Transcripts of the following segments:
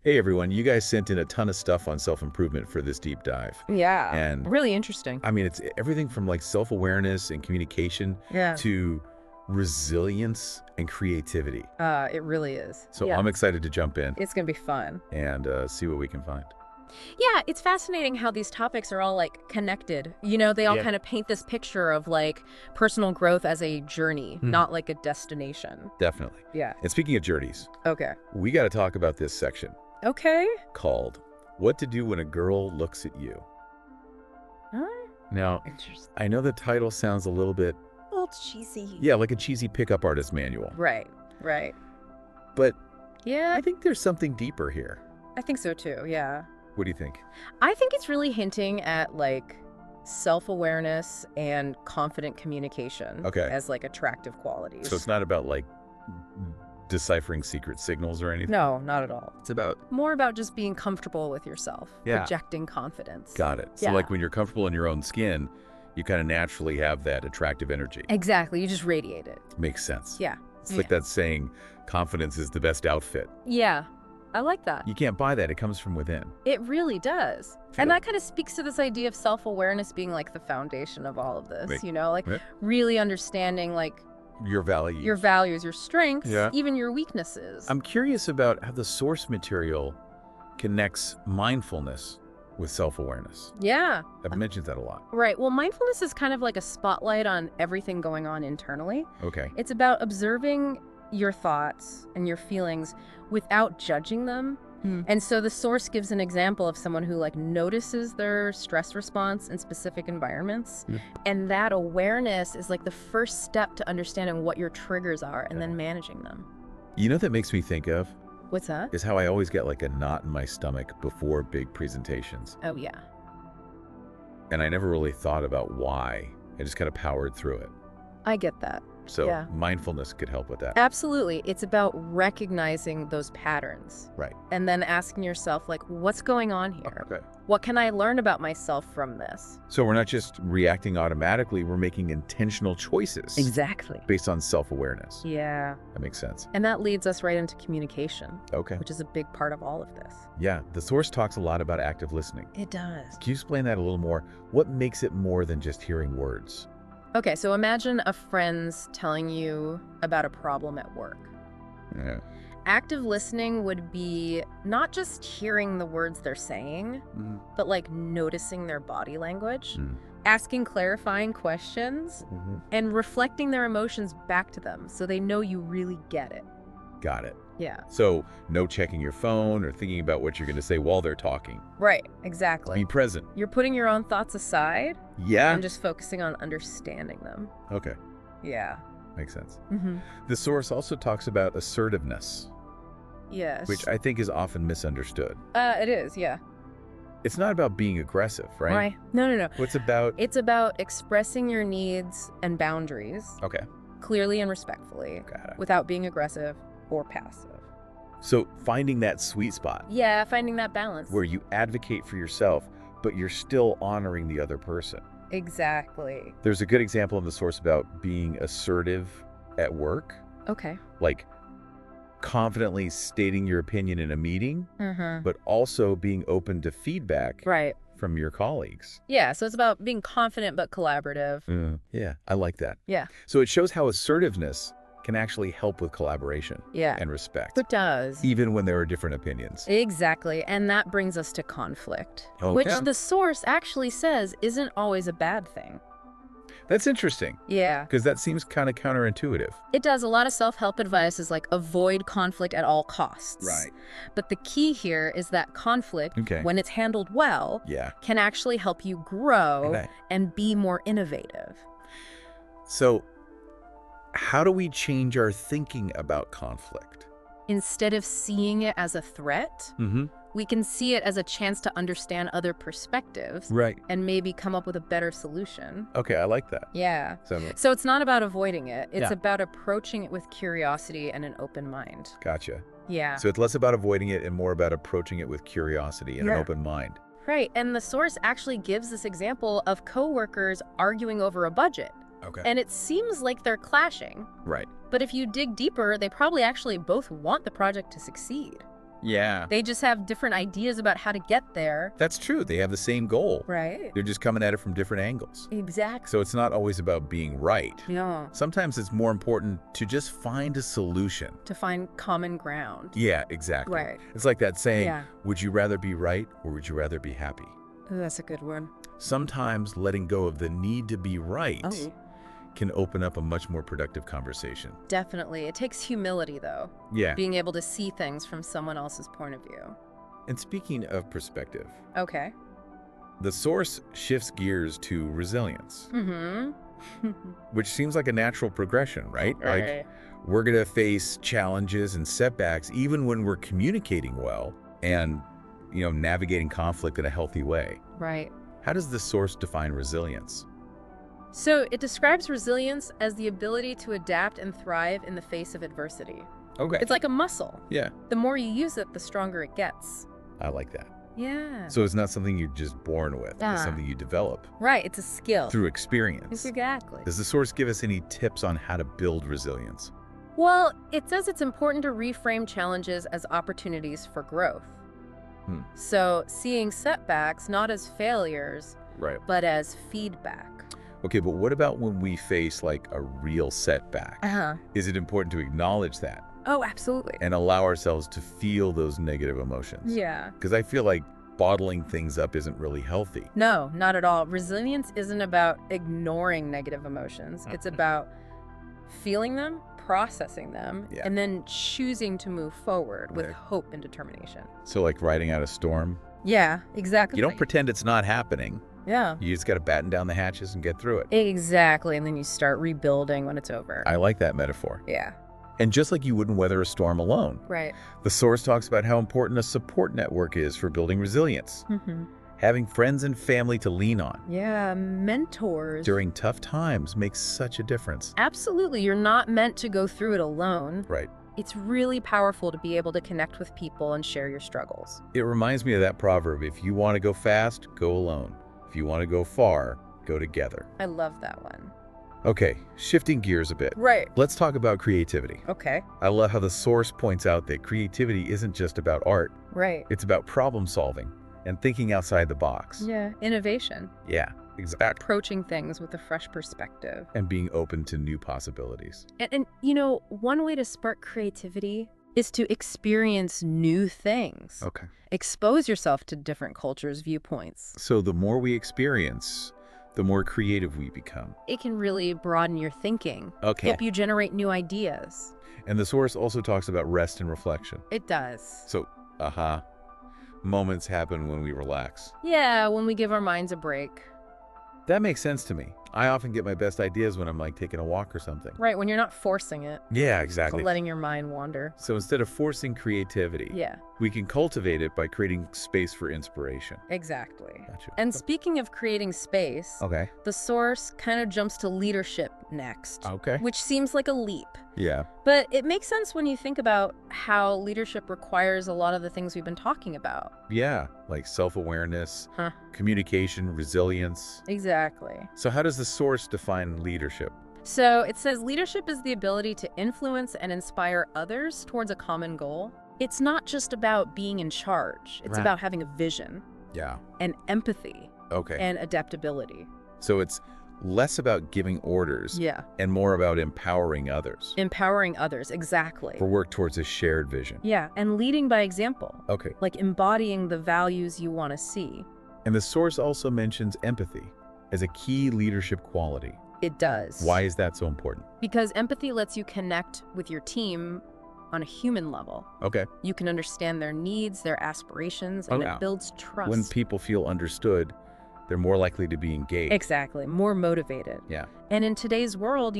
Hey everyone, you guys sent in a ton of stuff on self-improvement for this deep dive. Yeah, And really interesting. I mean, it's everything from like self-awareness and communication Yeah. to resilience and creativity. It really is. So Yeah. I'm excited to jump in It's gonna be fun. and see what we can find. Yeah, it's fascinating how these topics are all like connected. They all Yeah. kind of paint this picture of like personal growth as a journey, Mhm. not like a destination. Definitely. Yeah. And speaking of journeys, Okay. we got to talk about this section Okay. called What to Do When a Girl Looks at You. Huh? Now, Interesting. I know the title sounds a little bit, A little cheesy. yeah, like a cheesy pickup artist manual, Right. Right. but Yeah, I think there's something deeper here. I think so too. Yeah. What do you think? I think it's really hinting at like self-awareness and confident communication Okay. as like attractive qualities. So it's not about like deciphering secret signals or anything? No, not at all. It's about, More about just being comfortable with yourself, Yeah. projecting confidence. got it. So Yeah. like when you're comfortable in your own skin, you kind of naturally have that attractive energy. Exactly, you just radiate it. Makes sense. Yeah. It's like that saying, confidence is the best outfit. Yeah, I like that. You can't buy that. It comes from within. It really does. Feel- And that kind of speaks to this idea of self-awareness being like the foundation of all of this, Right. like Right. really understanding like Your values. your values, your strengths, Yeah. even your weaknesses. I'm curious about how the source material connects mindfulness with self-awareness. Yeah, I've mentioned that a lot. right. Well, mindfulness is kind of like a spotlight on everything going on internally. Okay. It's about observing your thoughts and your feelings without judging them. And so the source gives an example of someone who like notices their stress response in specific environments. Yeah. And that awareness is like the first step to understanding what your triggers are and then managing them. You know what that makes me think of? What's that? Is how I always get like a knot in my stomach before big presentations. Oh, yeah. And I never really thought about why. I just kind of powered through it. I get that. So Yeah. mindfulness could help with that. Absolutely. It's about recognizing those patterns Right. and then asking yourself, like, what's going on here? Okay. What can I learn about myself from this? So we're not just reacting automatically, we're making intentional choices Exactly. based on self-awareness. Yeah. That makes sense. And that leads us right into communication, Okay. which is a big part of all of this. Yeah, the source talks a lot about active listening. It does. Can you explain that a little more? What makes it more than just hearing words? Okay, so imagine a friend's telling you about a problem at work. Yeah. Active listening would be not just hearing the words they're saying, but like noticing their body language, Mm. asking clarifying questions, and reflecting their emotions back to them so they know you really get it. Got it. Yeah. So no checking your phone or thinking about what you're going to say while they're talking. Right, exactly. Be present. You're putting your own thoughts aside Yeah. and just focusing on understanding them. Okay. Yeah. Makes sense. Mm-hmm. The source also talks about assertiveness, Yes. which I think is often misunderstood. It is, yeah. It's not about being aggressive, right? Right. No. What's about... It's about expressing your needs and boundaries Okay. clearly and respectfully Got it. without being aggressive or passive. So finding that sweet spot Yeah, finding that balance. where you advocate for yourself, but you're still honoring the other person. Exactly. There's a good example in the source about being assertive at work, Okay. like confidently stating your opinion in a meeting, Mm-hmm. but also being open to feedback Right. from your colleagues. Yeah, so it's about being confident but collaborative. Yeah, I like that. Yeah. So it shows how assertiveness can actually help with collaboration Yeah. and respect, It does. even when there are different opinions. Exactly. And that brings us to conflict, Okay. which the source actually says isn't always a bad thing. That's interesting, Yeah. because that seems kind of counterintuitive. It does. A lot of self-help advice is like avoid conflict at all costs. But the key here is that conflict, Okay. when it's handled well, Yeah. can actually help you grow Okay. and be more innovative. So how do we change our thinking about conflict? Instead of seeing it as a threat, Mm-hmm. we can see it as a chance to understand other perspectives Right. and maybe come up with a better solution. Okay, I like that. Yeah. So, So it's not about avoiding it. It's Yeah. about approaching it with curiosity and an open mind. gotcha. Yeah. So it's less about avoiding it and more about approaching it with curiosity and an Yeah. open mind. Right. And the source actually gives this example of coworkers arguing over a budget. Okay. And it seems like they're clashing. Right. But if you dig deeper, they probably actually both want the project to succeed. Yeah. They just have different ideas about how to get there. That's true. They have the same goal. Right. They're just coming at it from different angles. Exactly. So it's not always about being right. Yeah. Sometimes it's more important to just find a solution. To find common ground. Yeah, exactly. Right. It's like that saying, Yeah. would you rather be right or would you rather be happy? Ooh, that's a good one. Sometimes letting go of the need to be right Oh, can open up a much more productive conversation. definitely. It takes humility, though. Yeah. Being able to see things from someone else's point of view. And speaking of perspective, Okay. the source shifts gears to resilience, Mm-hmm. which seems like a natural progression, right? Like we're going to face challenges and setbacks even when we're communicating well and, navigating conflict in a healthy way. Right. How does the source define resilience? So it describes resilience as the ability to adapt and thrive in the face of adversity. Okay. It's like a muscle. Yeah, The more you use it, the stronger it gets. I like that. Yeah. So it's not something you're just born with. It's Ah. something you develop Right. It's a skill. through experience. Exactly. Does the source give us any tips on how to build resilience? Well, it says it's important to reframe challenges as opportunities for growth. Hmm. So seeing setbacks not as failures, Right. but as feedback. Okay, but what about when we face like a real setback? Uh-huh. Is it important to acknowledge that Oh, absolutely. and allow ourselves to feel those negative emotions? Yeah. Because I feel like bottling things up isn't really healthy. No, not at all. Resilience isn't about ignoring negative emotions. It's about feeling them, processing them, Yeah. and then choosing to move forward with Right. hope and determination. So like riding out a storm, Yeah, exactly. you don't pretend it's not happening. Yeah. You just got to batten down the hatches and get through it. Exactly. And then you start rebuilding when it's over. I like that metaphor. Yeah. And just like you wouldn't weather a storm alone, Right. the source talks about how important a support network is for building resilience. Mm-hmm. Having friends and family to lean on Yeah, mentors. during tough times makes such a difference. Absolutely. You're not meant to go through it alone. Right. It's really powerful to be able to connect with people and share your struggles. It reminds me of that proverb, if you want to go fast, go alone. If you want to go far, go together. I love that one. Okay, shifting gears a bit. Right. Let's talk about creativity. Okay. I love how the source points out that creativity isn't just about art. Right. It's about problem solving and thinking outside the box. Yeah. Innovation. Yeah, exactly. Approaching things with a fresh perspective. And being open to new possibilities. And one way to spark creativity is to experience new things. Okay. Expose yourself to different cultures' viewpoints. So the more we experience, the more creative we become. It can really broaden your thinking, Okay. help you generate new ideas. And the source also talks about rest and reflection. It does. So, moments happen when we relax. Yeah, when we give our minds a break. That makes sense to me. I often get my best ideas when I'm like taking a walk or something. Right, when you're not forcing it, Yeah, exactly. letting your mind wander. So instead of forcing creativity, Yeah, we can cultivate it by creating space for inspiration. exactly. Gotcha. And speaking of creating space, Okay. the source kind of jumps to leadership next, Okay. which seems like a leap. Yeah. But it makes sense when you think about how leadership requires a lot of the things we've been talking about. Yeah. Like self-awareness, Huh. communication, resilience. Exactly. So how does the source define leadership? So it says leadership is the ability to influence and inspire others towards a common goal. It's not just about being in charge. It's Right. about having a vision Yeah. and empathy Okay. and adaptability. So it's less about giving orders Yeah. and more about empowering others Empowering others, exactly. for work towards a shared vision. Yeah, and leading by example, Okay. like embodying the values you want to see. And the source also mentions empathy as a key leadership quality. It does. Why is that so important? Because empathy lets you connect with your team on a human level. Okay. You can understand their needs, their aspirations, and yeah. it builds trust. When people feel understood, they're more likely to be engaged. Exactly, more motivated. Yeah. And in today's world,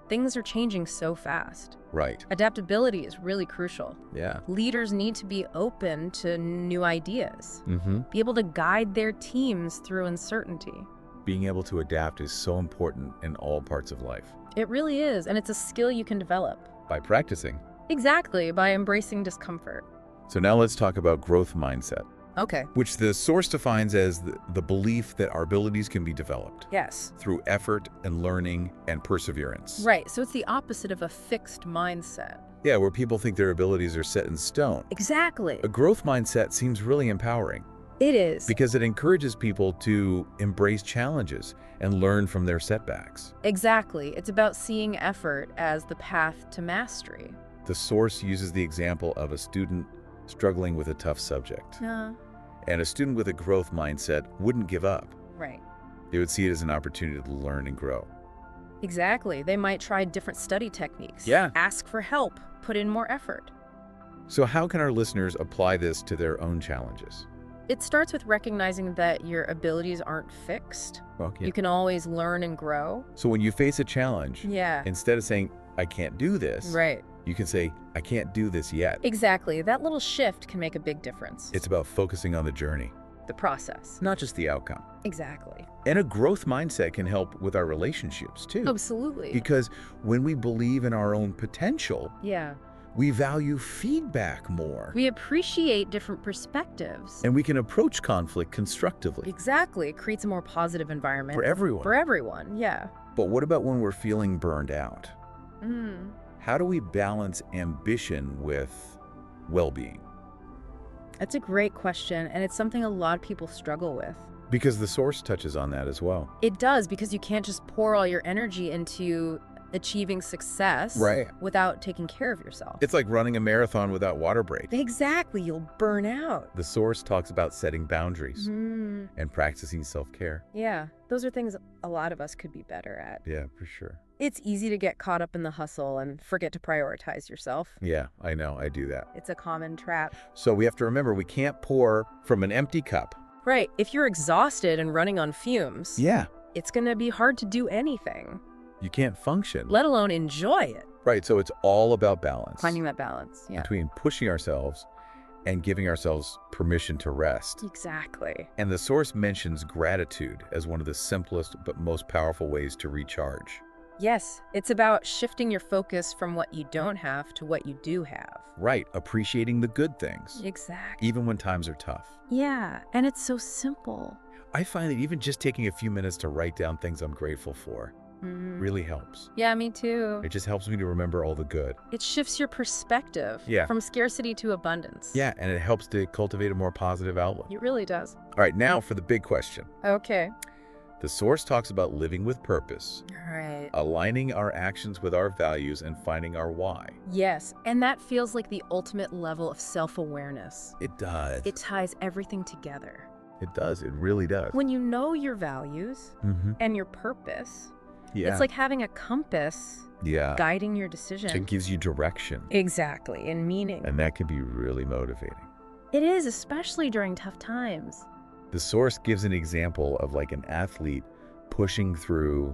things are changing so fast. Right. Adaptability is really crucial. Yeah. Leaders need to be open to new ideas, Mm-hmm. be able to guide their teams through uncertainty. Being able to adapt is so important in all parts of life. It really is, and it's a skill you can develop. By practicing. Exactly, by embracing discomfort. So now let's talk about growth mindset, Okay. which the source defines as the belief that our abilities can be developed Yes. through effort and learning and perseverance. Right, so it's the opposite of a fixed mindset. Yeah, where people think their abilities are set in stone. Exactly. A growth mindset seems really empowering It is. because it encourages people to embrace challenges and learn from their setbacks. Exactly. It's about seeing effort as the path to mastery. The source uses the example of a student struggling with a tough subject. And a student with a growth mindset wouldn't give up. Right. They would see it as an opportunity to learn and grow. Exactly. They might try different study techniques. Yeah. Ask for help. Put in more effort. So how can our listeners apply this to their own challenges? It starts with recognizing that your abilities aren't fixed. Well, yeah. You can always learn and grow. So when you face a challenge, Yeah. instead of saying, I can't do this, Right. you can say, I can't do this yet. Exactly. That little shift can make a big difference. It's about focusing on the journey, the process. not just the outcome. Exactly. And a growth mindset can help with our relationships too. Absolutely. Because when we believe in our own potential, Yeah. we value feedback more. We appreciate different perspectives. And we can approach conflict constructively Exactly. It creates a more positive environment. for everyone. For everyone, yeah. But what about when we're feeling burned out? Mm. How do we balance ambition with well-being? That's a great question, and it's something a lot of people struggle with. Because the source touches on that as well. It does, because you can't just pour all your energy into achieving success Right. without taking care of yourself. It's like running a marathon without water break. Exactly. You'll burn out. The source talks about setting boundaries Mm. and practicing self-care. Yeah. Those are things a lot of us could be better at. Yeah, for sure. It's easy to get caught up in the hustle and forget to prioritize yourself. Yeah, I know. I do that. It's a common trap. So we have to remember we can't pour from an empty cup. Right. If you're exhausted and running on fumes, Yeah. it's going to be hard to do anything, You can't function. let alone enjoy it. Right, so it's all about balance. Finding that balance. Yeah. Between pushing ourselves and giving ourselves permission to rest. Exactly. And the source mentions gratitude as one of the simplest but most powerful ways to recharge. Yes, it's about shifting your focus from what you don't have to what you do have. Right, appreciating the good things, Exactly. even when times are tough. Yeah, and it's so simple. I find that even just taking a few minutes to write down things I'm grateful for Mhm. really helps. Yeah, me too. It just helps me to remember all the good. It shifts your perspective Yeah. from scarcity to abundance. Yeah, and it helps to cultivate a more positive outlook. It really does. All right, now for the big question. Okay. The source talks about living with purpose, All right. aligning our actions with our values, and finding our why. Yes, and that feels like the ultimate level of self-awareness. It does. It ties everything together. It does. It really does. When you know your values Mm-hmm. and your purpose, Yeah. it's like having a compass yeah. guiding your decision. It gives you direction, Exactly, and meaning. and that can be really motivating. It is, especially during tough times. The source gives an example of like an athlete pushing through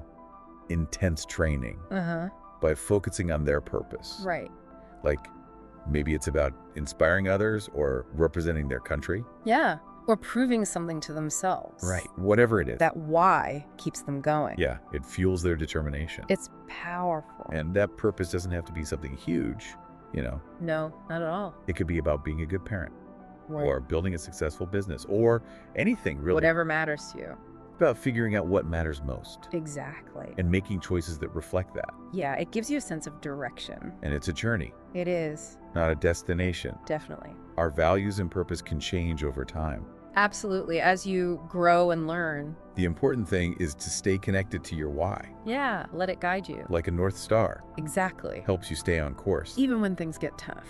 intense training Uh-huh. by focusing on their purpose. Right. Like maybe it's about inspiring others or representing their country. Yeah. Or proving something to themselves. Whatever it is. That why keeps them going. Yeah, it fuels their determination. It's powerful. And that purpose doesn't have to be something huge, you know. No, not at all. It could be about being a good parent Right. or building a successful business or anything really. Whatever matters to you. It's about figuring out what matters most Exactly. and making choices that reflect that. Yeah, it gives you a sense of direction. And it's a journey, It is, not a destination. definitely. Our values and purpose can change over time. Absolutely, as you grow and learn. The important thing is to stay connected to your why, Yeah, let it guide you. like a North Star, Exactly. helps you stay on course. Even when things get tough.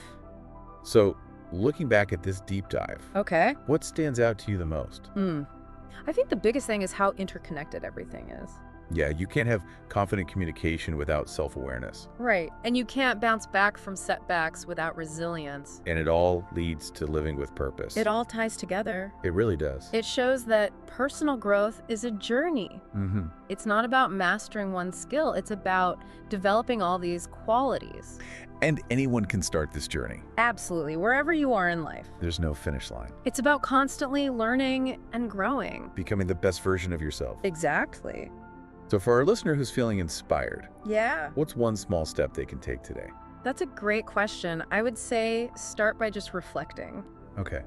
So, looking back at this deep dive, Okay. what stands out to you the most? I think the biggest thing is how interconnected everything is. Yeah, you can't have confident communication without self-awareness. Right. And you can't bounce back from setbacks without resilience. And it all leads to living with purpose. It all ties together. It really does. It shows that personal growth is a journey. Mm-hmm. It's not about mastering one skill. It's about developing all these qualities. And anyone can start this journey. Absolutely, wherever you are in life. There's no finish line. It's about constantly learning and growing. Becoming the best version of yourself. Exactly. So for our listener who's feeling inspired, Yeah. what's one small step they can take today? That's a great question. I would say start by just reflecting. Okay.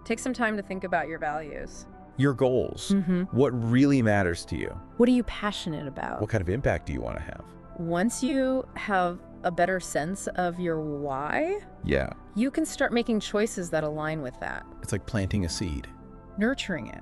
Take some time to think about your values. Your goals. Mm-hmm. What really matters to you? What are you passionate about? What kind of impact do you want to have? Once you have a better sense of your why, Yeah. you can start making choices that align with that, It's like planting a seed, nurturing it,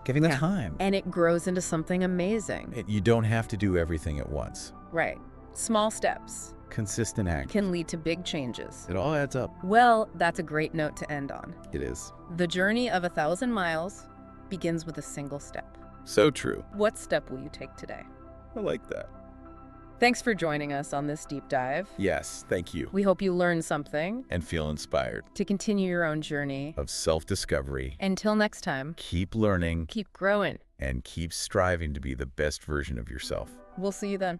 giving the Yeah. time. and it grows into something amazing. You don't have to do everything at once. Right. Small steps Consistent act. can lead to big changes. It all adds up. Well, that's a great note to end on. It is. The journey of 1,000 miles begins with a single step. So true. What step will you take today? I like that. Thanks for joining us on this deep dive. Yes, thank you. We hope you learned something And feel inspired. to continue your own journey. Of self-discovery. Until next time, Keep learning keep growing. and keep striving to be the best version of yourself. We'll see you then.